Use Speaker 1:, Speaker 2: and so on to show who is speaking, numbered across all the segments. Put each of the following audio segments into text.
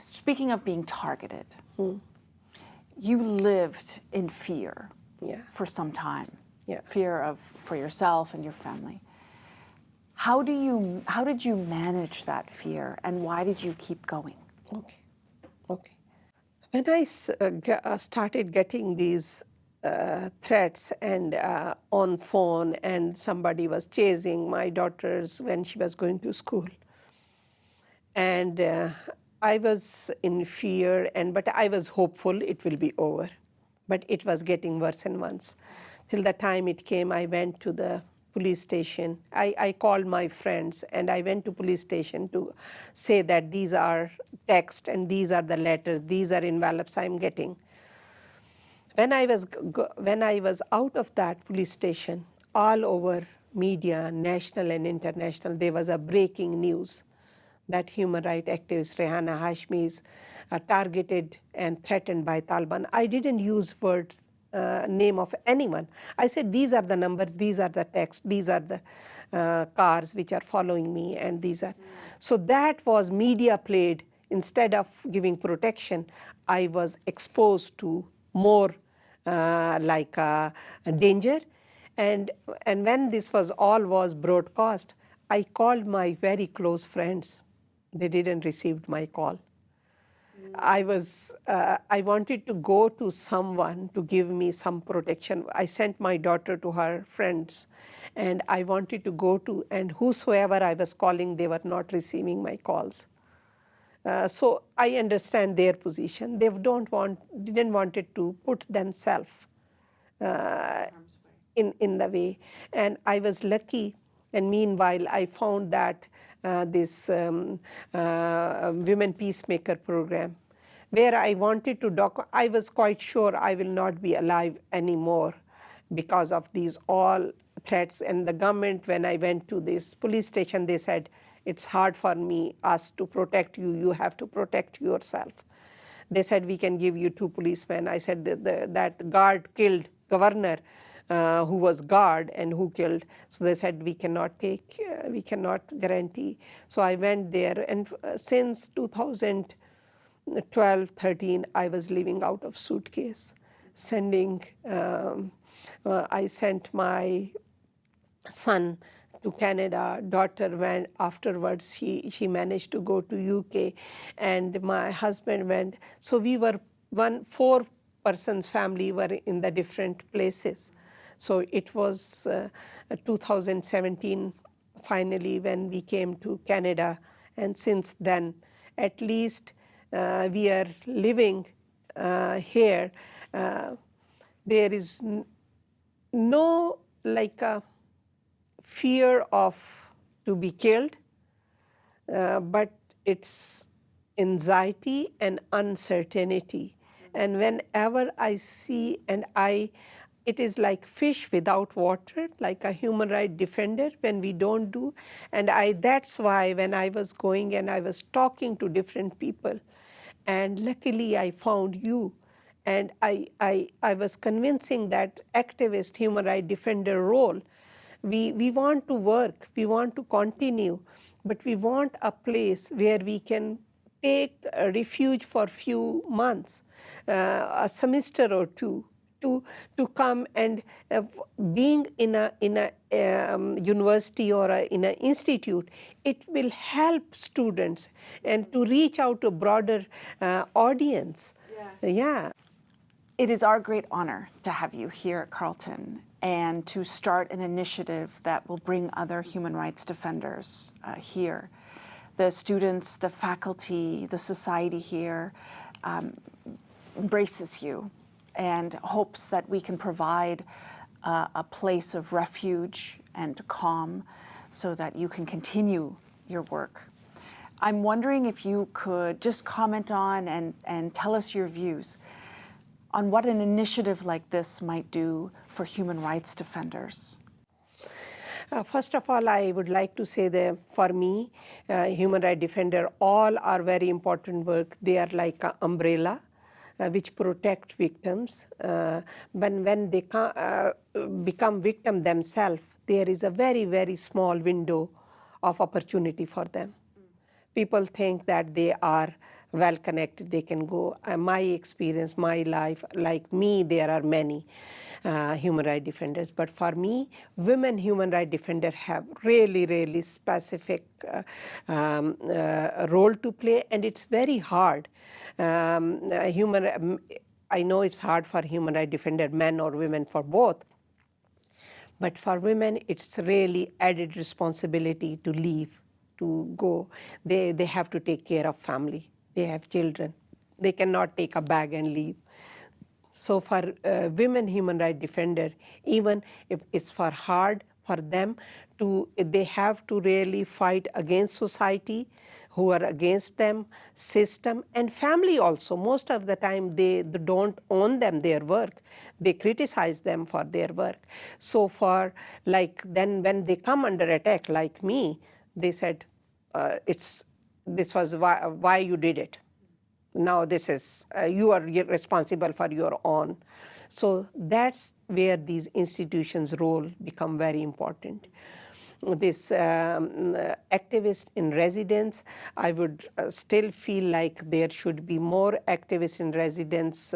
Speaker 1: speaking of being targeted, you lived in fear for some time. Fear for yourself and your family. How did you manage that fear, and why did you keep going?
Speaker 2: Okay. When I started getting these threats and on phone, and somebody was chasing my daughters when she was going to school, and I was in fear, but I was hopeful it will be over. But it was getting worse and worse. Till the time it came, I went to the police station. I called my friends, and I went to police station to say that these are text and these are the letters, these are envelopes I'm getting. When I was out of that police station, all over media, national and international, there was a breaking news that human rights activist Rehana Hashmi is targeted and threatened by Taliban. I didn't use name of anyone. I said, these are the numbers, these are the text, these are the cars which are following me, and these are. So that was media played. Instead of giving protection, I was exposed to more danger. And when this was broadcast, I called my very close friends. They didn't receive my call. I wanted to go to someone to give me some protection. I sent my daughter to her friends, and I wanted to go to, and whosoever I was calling, they were not receiving my calls. So I understand their position. They didn't want it to put themselves in the way. And I was lucky, and meanwhile I found that this Women Peacemaker program, where I wanted to I was quite sure I will not be alive anymore because of these all threats. And the government, when I went to this police station, they said, it's hard for us to protect you, you have to protect yourself. They said, we can give you 2 policemen. I said, that guard killed governor, who was guard and who killed. So they said, we cannot guarantee. So I went there, and since 2012-13, I was living out of suitcase, I sent my son to Canada, daughter went afterwards, she managed to go to UK, and my husband went. So we were 4 persons family were in the different places. So it was 2017 finally when we came to Canada, and since then at least we are living here. There is no fear of to be killed, but it's anxiety and uncertainty. And whenever I see, it is like fish without water, like a human rights defender when we don't do. And that's why when I was going and I was talking to different people, and luckily I found you, and I was convincing that activist human rights defender role. We want to work, we want to continue, but we want a place where we can take a refuge for a few months, a semester or 2, to come and being in a university or in an institute, it will help students and to reach out to a broader audience. Yeah.
Speaker 1: It is our great honor to have you here at Carleton and to start an initiative that will bring other human rights defenders here. The students, the faculty, the society here embraces you and hopes that we can provide a place of refuge and calm so that you can continue your work. I'm wondering if you could just comment on and tell us your views on what an initiative like this might do for human rights defenders.
Speaker 2: First of all, I would like to say that for me, human rights defender, all are very important work. They are like an umbrella which protect victims. When they become victim themselves, there is a very, very small window of opportunity for them. People think that they are well connected, they can go. My experience, my life, like me, there are many human rights defenders. But for me, women human rights defenders have really, really specific role to play, and it's very hard. I know it's hard for human rights defender, men or women, for both. But for women, it's really added responsibility to leave, to go. They have to take care of family. They have children. They cannot take a bag and leave. So for women human rights defender, even if it's hard for them they have to really fight against society, who are against them, system, and family also. Most of the time they don't own their work. They criticize them for their work. So then when they come under attack, like me, they said, this was why you did it. Now this is, you are responsible for your own. So that's where these institutions' role become very important. This activist in residence, I would still feel like there should be more activist in residence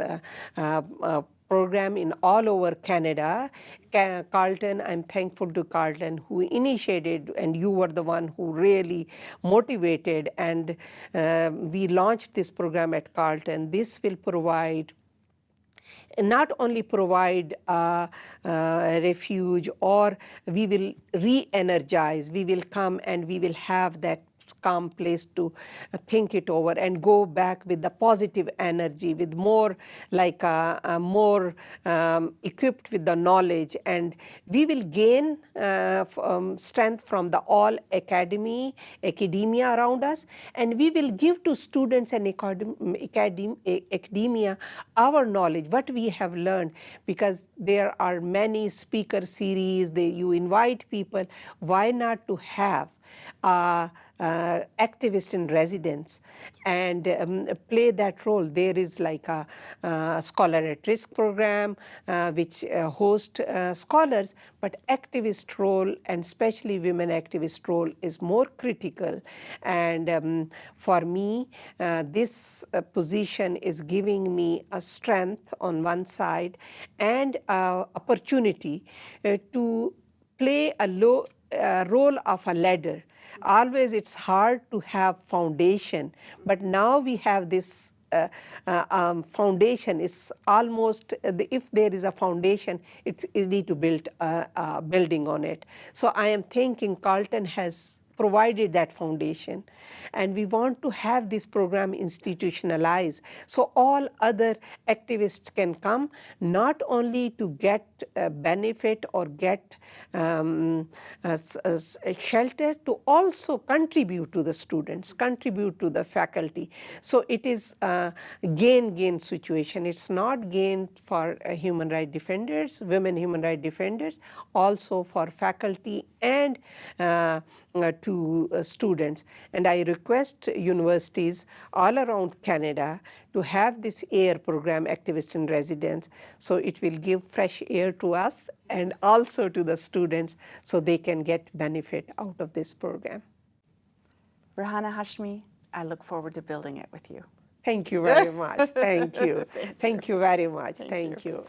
Speaker 2: program in all over Canada. Carleton, I'm thankful to Carleton who initiated, and you were the one who really motivated, and we launched this program at Carleton. This will provide, not only provide refuge, or we will re-energize, we will come and we will have that calm place to think it over and go back with the positive energy, with more more equipped with the knowledge, and we will gain strength from the all academia around us, and we will give to students and academia our knowledge, what we have learned, because there are many speaker series, you invite people. Why not to have activist in residence and play that role? There is like a scholar at risk program which hosts scholars, but activist role, and especially women activist role, is more critical. And for me, this position is giving me a strength on one side and opportunity to play a role of a ladder. Always it's hard to have foundation, but now we have this foundation. Is almost, if there is a foundation, it's easy to build a building on it. So I am thinking Carleton has provided that foundation, and we want to have this program institutionalized so all other activists can come, not only to get benefit or get shelter, to also contribute to the students, contribute to the faculty. So it is a gain-gain situation. It's not gain for human rights defenders, women human rights defenders, also for faculty and to students. And I request universities all around Canada to have this AiR program, Activist in Residence, so it will give fresh air to us and also to the students, so they can get benefit out of this program.
Speaker 1: Rehana Hashmi, I look forward to building it with you.
Speaker 2: Thank you very much. Thank you. Thank you very much. Thank you.